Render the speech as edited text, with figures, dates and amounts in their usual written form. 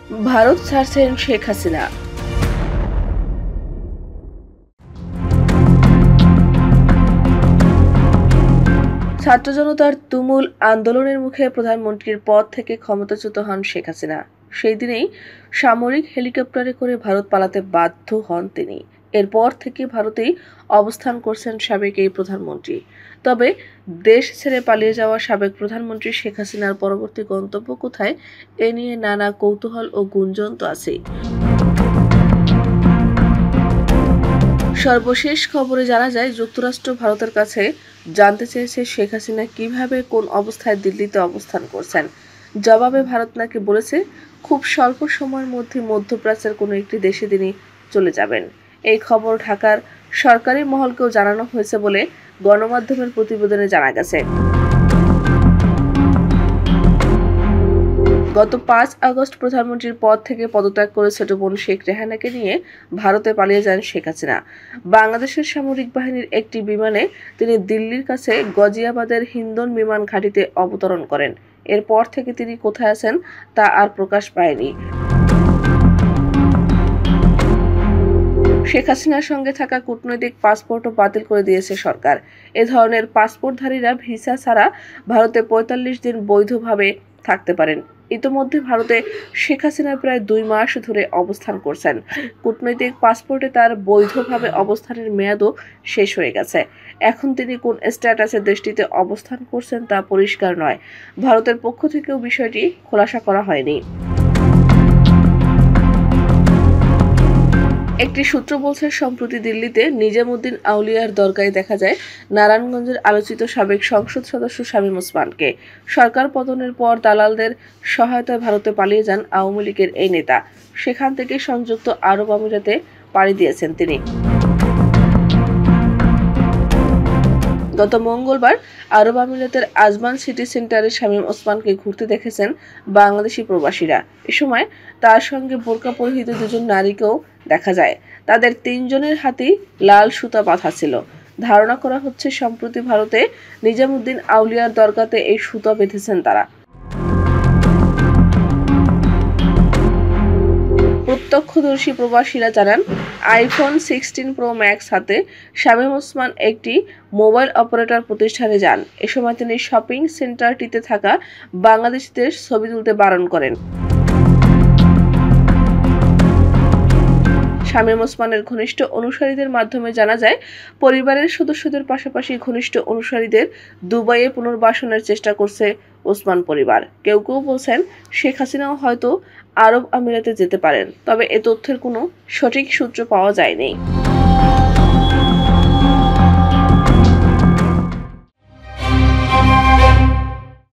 ভারত ছাড়ছেন শেখ হাসিনা। ছাত্র জনতার তুমুল আন্দোলনের মুখে প্রধানমন্ত্রীর পদ থেকে ক্ষমতাচ্যুত হন শেখ হাসিনা। সেই দিনেই সামরিক হেলিকপ্টারে করে ভারত পালাতে বাধ্য হন তিনি। এরপর থেকে ভারতেই অবস্থান করছেন সাবেক এই প্রধানমন্ত্রী। তবে দেশ ছেড়ে পালিয়ে যাওয়া সাবেক প্রধানমন্ত্রী শেখ হাসিনার পরবর্তী গন্তব্য কোথায়, এ নিয়ে নানা কৌতূহল ও গুঞ্জন তো আছেই। সর্বশেষ খবরে জানা যায়, যুক্তরাষ্ট্র ভারতের কাছে জানতে চেয়েছে শেখ হাসিনা কিভাবে কোন অবস্থায় দিল্লিতে অবস্থান করছেন। জবাবে ভারত নাকি বলেছে, খুব স্বল্প সময়ের মধ্যে মধ্যপ্রাচ্যের কোনো একটি দেশে তিনি চলে যাবেন। এই খবর ঢাকার সরকারি মহলকেও জানানো হয়েছে বলে গণমাধ্যমের প্রতিবেদনে জানা গেছে। গত ৫ আগস্ট প্রধানমন্ত্রীর পদ থেকে পদত্যাগ করে ছোট বোন শেখ রেহানাকে নিয়ে ভারতে পালিয়ে যান শেখ হাসিনা। বাংলাদেশের সামরিক বাহিনীর একটি বিমানে তিনি দিল্লির কাছে গজিয়াবাদের হিন্দন বিমান ঘাঁটিতে অবতরণ করেন। এরপর থেকে তিনি কোথায় আছেন তা আর প্রকাশ পায়নি। শেখ হাসিনার সঙ্গে থাকা কূটনৈতিক পাসপোর্টও বাতিল করে দিয়েছে সরকার। এ ধরনের পাসপোর্টধারীরা ভিসা ছাড়া ভারতে ৪৫ দিন বৈধভাবে থাকতে পারেন। ইতোমধ্যে ভারতে শেখ হাসিনা প্রায় ২ মাস ধরে অবস্থান করছেন। কূটনৈতিক পাসপোর্টে তার বৈধভাবে অবস্থানের মেয়াদও শেষ হয়ে গেছে। এখন তিনি কোন স্ট্যাটাসে দেশটিতে অবস্থান করছেন তা পরিষ্কার নয়। ভারতের পক্ষ থেকেও বিষয়টি খোলাসা করা হয়নি। একটি সূত্র বলছে, সম্প্রতি দিল্লিতে নিজামুদ্দিন আউলিয়ার দরগায় দেখা যায় নারায়ণগঞ্জের আলোচিত সাবেক সংসদ সদস্য শামীম ওসমানকে। সরকার পতনের পর দালালদের সহায়তায় ভারতে পালিয়ে যান আওয়ামী লীগের এই নেতা। সেখান থেকে সংযুক্ত আরব আমিরাতে পাড়ি দিয়েছেন তিনি। গত মঙ্গলবার আরব আমিরাতের আজমান সিটি সেন্টারে শামীম ওসমানকে ঘুরতে দেখেছেন বাংলাদেশি প্রবাসীরা। এ সময় তার সঙ্গে বোরকা পরিহিত ২ নারীকেও দেখা যায়। তাদের ৩ জনের হাতেই লাল সুতা বাঁধা ছিল। ধারণা করা হচ্ছে, সম্প্রতি ভারতে নিজামুদ্দিন আউলিয়ার দরগাতে এই সুতা বেঁধেছেন তারা। প্রত্যক্ষদর্শী প্রবাসীরা জানান, আইফোন 16 প্রো ম্যাক্স হাতে শামীম ওসমান একটি মোবাইল অপারেটর প্রতিষ্ঠানে যান। এ সময় তিনি শপিং সেন্টারটিতে থাকা বাংলাদেশিদের ছবি তুলতে বারণ করেন। শামীম ওসমানের ঘনিষ্ঠ অনুসারীদের মাধ্যমে জানা যায়, পরিবারের সদস্যদের পাশাপাশি ঘনিষ্ঠ অনুসারীদের দুবাইয়ে পুনর্বাসনের চেষ্টা করছে ওসমান পরিবার। কেউ কেউ বলছেন, শেখ হাসিনাও হয়তো আরব আমিরাতে যেতে পারেন, তবে এ তথ্যের কোনো সঠিক সূত্র পাওয়া যায়নি।